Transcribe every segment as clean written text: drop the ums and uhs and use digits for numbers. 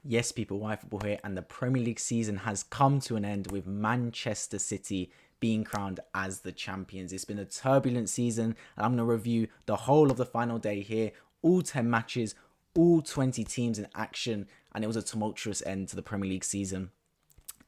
Yes, people, why football here, and the Premier League season has come to an end with Manchester City being crowned as the champions. It's been a turbulent season, and I'm going to review the whole of the final day here, all 10 matches, all 20 teams in action, and it was a tumultuous end to the Premier League season.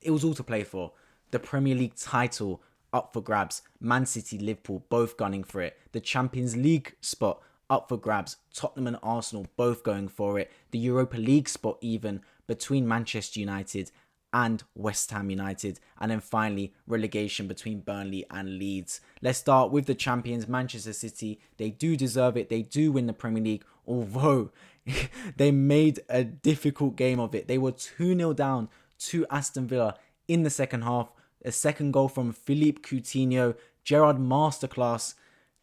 It was all to play for. The Premier League title up for grabs. Man City, Liverpool both gunning for it. The Champions League spot up for grabs. Tottenham and Arsenal both going for it. The Europa League spot even between Manchester United and West Ham United. And then finally, relegation between Burnley and Leeds. Let's start with the champions, Manchester City. They do deserve it. They do win the Premier League, although they made a difficult game of it. They were 2-0 down to Aston Villa in the second half. A second goal from Philippe Coutinho. Gerrard masterclass,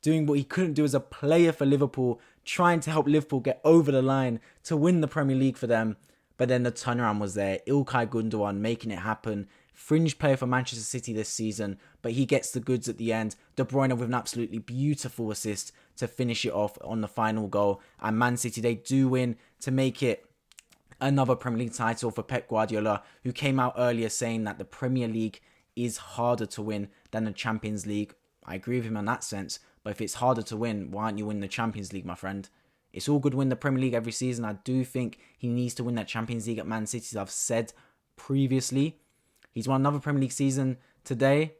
doing what he couldn't do as a player for Liverpool, trying to help Liverpool get over the line to win the Premier League for them. But then the turnaround was there. Ilkay Gundogan making it happen. Fringe player for Manchester City this season, but he gets the goods at the end. De Bruyne with an absolutely beautiful assist to finish it off on the final goal. And Man City, they do win to make it another Premier League title for Pep Guardiola, who came out earlier saying that the Premier League is harder to win than the Champions League. I agree with him in that sense, but if it's harder to win, why aren't you winning the Champions League, my friend? It's all good to win the Premier League every season. I do think he needs to win that Champions League at Man City, as I've said previously. He's won another Premier League season today.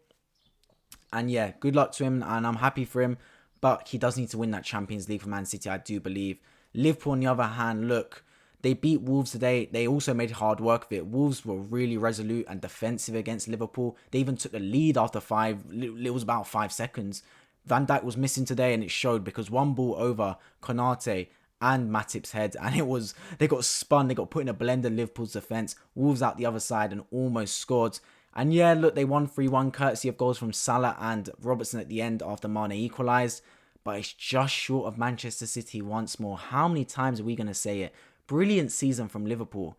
And yeah, good luck to him, and I'm happy for him. But he does need to win that Champions League for Man City, I do believe. Liverpool, on the other hand, look, they beat Wolves today. They also made hard work of it. Wolves were really resolute and defensive against Liverpool. They even took the lead after it was about 5 seconds. Van Dijk was missing today, and it showed because one ball over Konate and Matip's head, and they got spun, they got put in a blender, Liverpool's defence. Wolves out the other side and almost scored. And yeah, look, they won 3-1 courtesy of goals from Salah and Robertson at the end after Mane equalised. But it's just short of Manchester City once more. How many times are we going to say it? Brilliant season from Liverpool,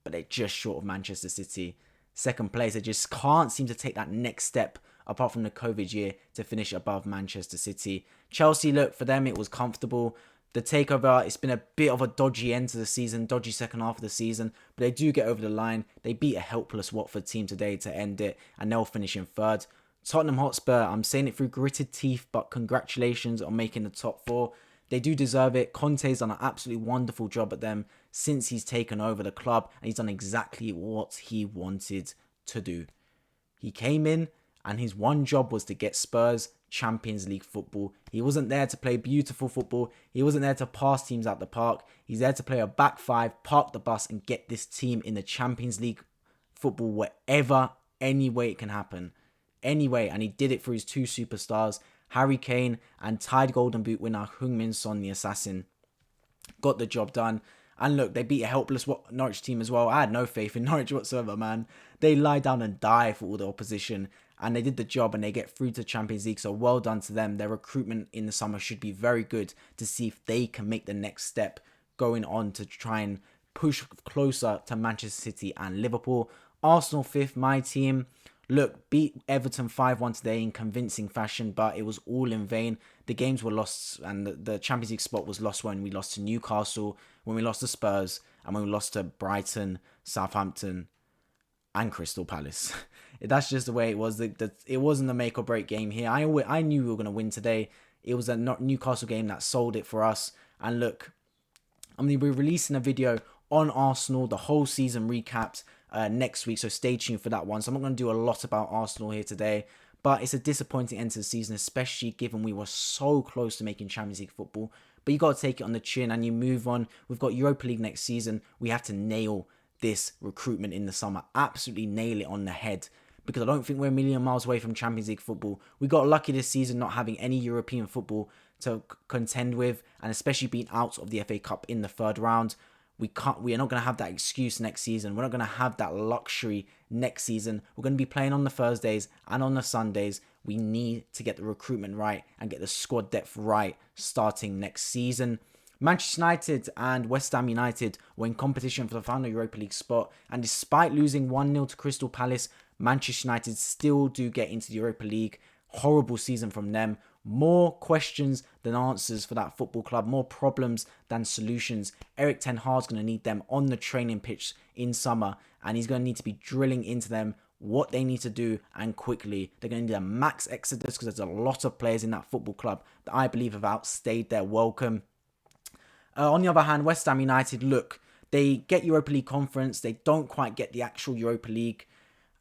but they're just short of Manchester City. Second place, they just can't seem to take that next step apart from the COVID year to finish above Manchester City. Chelsea, look, for them it was comfortable. The takeover, it's been a bit of a dodgy end to the season, dodgy second half of the season, but they do get over the line. They beat a helpless Watford team today to end it, and they'll finish in third. Tottenham Hotspur, I'm saying it through gritted teeth, but congratulations on making the top four. They do deserve it. Conte's done an absolutely wonderful job at them since he's taken over the club, and he's done exactly what he wanted to do. He came in, and his one job was to get Spurs Champions League football. He wasn't there to play beautiful football. He wasn't there to pass teams out the park. He's there to play a back five, park the bus, and get this team in the Champions League football wherever, any way it can happen. Anyway, and he did it for his two superstars, Harry Kane and tied Golden Boot winner Heung-min Son, the assassin. Got the job done. And look, they beat a helpless Norwich team as well. I had no faith in Norwich whatsoever, man. They lie down and die for all the opposition. And they did the job, and they get through to Champions League. So well done to them. Their recruitment in the summer should be very good to see if they can make the next step going on to try and push closer to Manchester City and Liverpool. Arsenal fifth, my team. Look, beat Everton 5-1 today in convincing fashion, but it was all in vain. The games were lost, and the Champions League spot was lost when we lost to Newcastle, when we lost to Spurs, and when we lost to Brighton, Southampton, and Crystal Palace. That's just the way it was. It wasn't a make or break game here. I knew we were going to win today. It was a Newcastle game that sold it for us. And look, I'm going to be releasing a video on Arsenal, the whole season recapped next week, so stay tuned for that one. So I'm not going to do a lot about Arsenal here today, but it's a disappointing end to the season, especially given we were so close to making Champions League football. But you got to take it on the chin and you move on. We've got Europa League next season. We have to nail this recruitment in the summer, absolutely nail it on the head, because I don't think we're a million miles away from Champions League football. We got lucky this season not having any European football to contend with, and especially being out of the FA Cup in the third round. We are not going to have that excuse next season. We're not going to have that luxury next season. We're going to be playing on the Thursdays and on the Sundays. We need to get the recruitment right and get the squad depth right starting next season. Manchester United and West Ham United were in competition for the final Europa League spot, and despite losing 1-0 to Crystal Palace, Manchester United still do get into the Europa League. Horrible season from them. More questions than answers for that football club, more problems than solutions. Erik ten Hag's going to need them on the training pitch in summer, and he's going to need to be drilling into them what they need to do, and quickly. They're going to need a max exodus because there's a lot of players in that football club that I believe have outstayed their welcome. On the other hand, West Ham United, look, they get Europa League conference, they don't quite get the actual Europa League.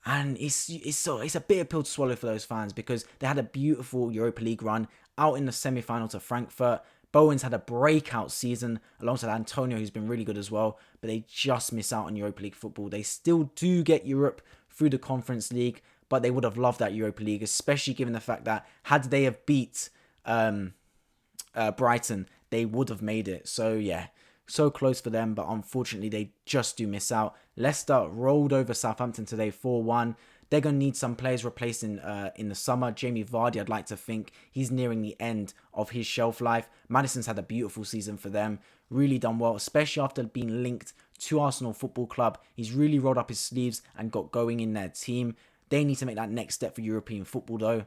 And it's a bitter pill to swallow for those fans because they had a beautiful Europa League run out in the semi-final to Frankfurt. Bowen's had a breakout season alongside Antonio, who's been really good as well. But they just miss out on Europa League football. They still do get Europe through the Conference League, but they would have loved that Europa League, especially given the fact that had they have beat Brighton, they would have made it. So yeah, so close for them, but unfortunately they just do miss out. Leicester rolled over Southampton today 4-1. They're going to need some players replaced in the summer. Jamie Vardy, I'd like to think he's nearing the end of his shelf life. Maddison's had a beautiful season for them. Really done well, especially after being linked to Arsenal Football Club. He's really rolled up his sleeves and got going in their team. They need to make that next step for European football though.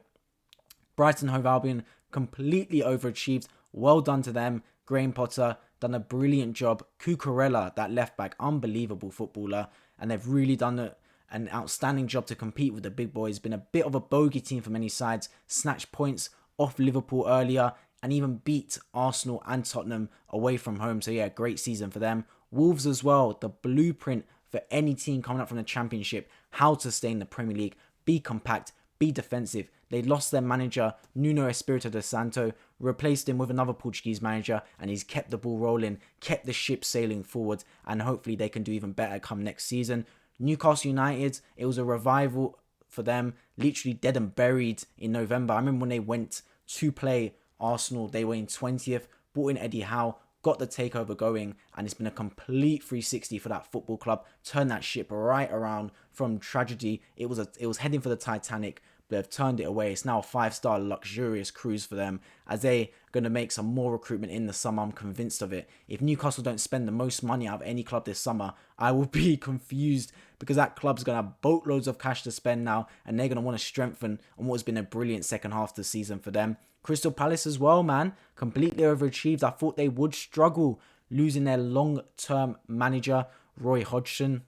Brighton Hove Albion completely overachieved. Well done to them. Graham Potter done a brilliant job. Cucurella, that left back, unbelievable footballer. And they've really done an outstanding job to compete with the big boys. Been a bit of a bogey team for many sides. Snatched points off Liverpool earlier and even beat Arsenal and Tottenham away from home. So yeah, great season for them. Wolves as well, the blueprint for any team coming up from the Championship. How to stay in the Premier League. Be compact, be defensive. They lost their manager, Nuno Espirito de Santo, replaced him with another Portuguese manager, and he's kept the ball rolling, kept the ship sailing forward, and hopefully they can do even better come next season. Newcastle United, it was a revival for them, literally dead and buried in November. I remember when they went to play Arsenal, they were in 20th, brought in Eddie Howe, got the takeover going, and it's been a complete 360 for that football club. Turned that ship right around from tragedy. It was heading for the Titanic. They've turned it away. It's now a 5-star luxurious cruise for them as they're going to make some more recruitment in the summer. I'm convinced of it. If Newcastle don't spend the most money out of any club this summer, I will be confused because that club's going to have boatloads of cash to spend now and they're going to want to strengthen on what has been a brilliant second half of the season for them. Crystal Palace as well, man. Completely overachieved. I thought they would struggle losing their long-term manager, Roy Hodgson.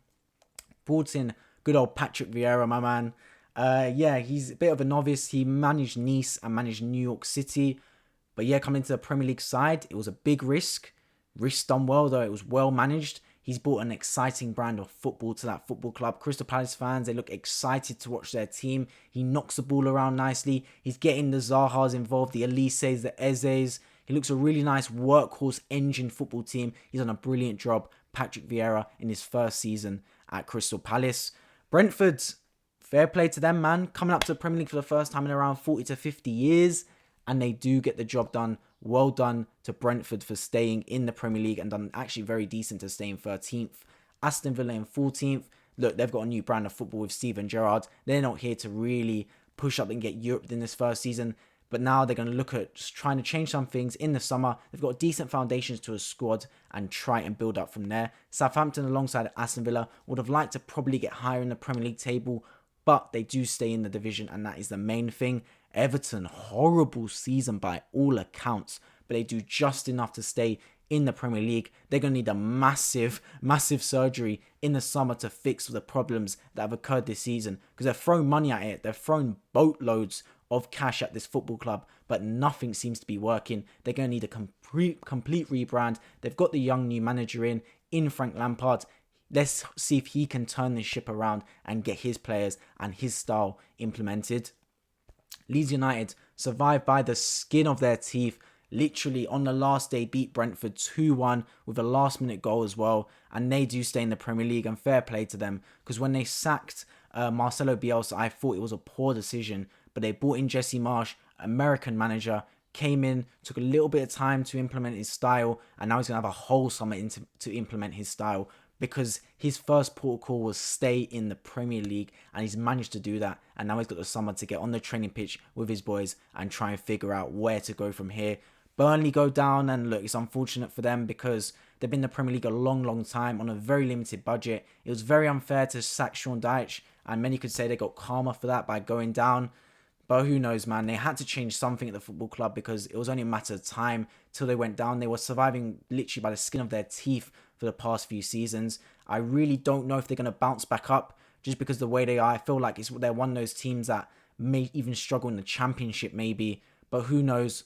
Brought in good old Patrick Vieira, my man. Yeah, he's a bit of a novice. He managed Nice and managed New York City. But yeah, coming to the Premier League side, it was a big risk. Risk done well, though. It was well managed. He's brought an exciting brand of football to that football club. Crystal Palace fans, they look excited to watch their team. He knocks the ball around nicely. He's getting the Zahas involved, the Elises, the Ezes. He looks a really nice workhorse engine football team. He's done a brilliant job, Patrick Vieira, in his first season at Crystal Palace. Brentford, fair play to them, man. Coming up to the Premier League for the first time in around 40 to 50 years. And they do get the job done. Well done to Brentford for staying in the Premier League and done actually very decent to stay in 13th. Aston Villa in 14th. Look, they've got a new brand of football with Steven Gerrard. They're not here to really push up and get Europe in this first season. But now they're going to look at just trying to change some things in the summer. They've got decent foundations to a squad and try and build up from there. Southampton alongside Aston Villa would have liked to probably get higher in the Premier League table. But they do stay in the division and that is the main thing. Everton, horrible season by all accounts, but they do just enough to stay in the Premier League. They're going to need a massive surgery in the summer to fix the problems that have occurred this season because they've thrown money at it. They've thrown boatloads of cash at this football club, but nothing seems to be working. They're going to need a complete rebrand. They've got the young new manager in Frank Lampard. Let's see if he can turn this ship around and get his players and his style implemented. Leeds United survived by the skin of their teeth. Literally on the last day beat Brentford 2-1 with a last minute goal as well. And they do stay in the Premier League and fair play to them. Because when they sacked Marcelo Bielsa, I thought it was a poor decision. But they brought in Jesse Marsch, American manager, came in, took a little bit of time to implement his style. And now he's going to have a whole summer to implement his style. Because his first port call was stay in the Premier League and he's managed to do that. And now he's got the summer to get on the training pitch with his boys and try and figure out where to go from here. Burnley go down and look, it's unfortunate for them because they've been in the Premier League a long time on a very limited budget. It was very unfair to sack Sean Dyche and many could say they got karma for that by going down. But who knows, man? They had to change something at the football club because it was only a matter of time till they went down. They were surviving literally by the skin of their teeth for the past few seasons. I really don't know if they're going to bounce back up just because the way they are. I feel like they're one of those teams that may even struggle in the Championship maybe. But who knows?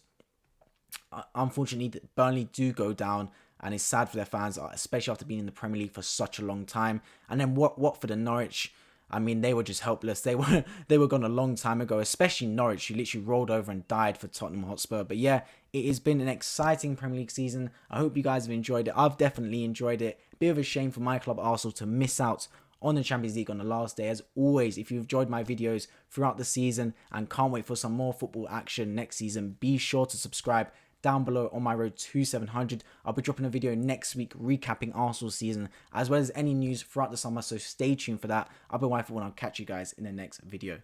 Unfortunately, Burnley do go down, and it's sad for their fans, especially after being in the Premier League for such a long time. And then Watford and Norwich, I mean, they were just helpless. They were gone a long time ago, especially Norwich, who literally rolled over and died for Tottenham Hotspur. But yeah, it has been an exciting Premier League season. I hope you guys have enjoyed it. I've definitely enjoyed it. Bit of a shame for my club Arsenal to miss out on the Champions League on the last day. As always, if you've enjoyed my videos throughout the season and can't wait for some more football action next season, be sure to subscribe down below on my road to 700. I'll be dropping a video next week recapping Arsenal's season as well as any news throughout the summer, so stay tuned for that. I've been Wifey and I'll catch you guys in the next video.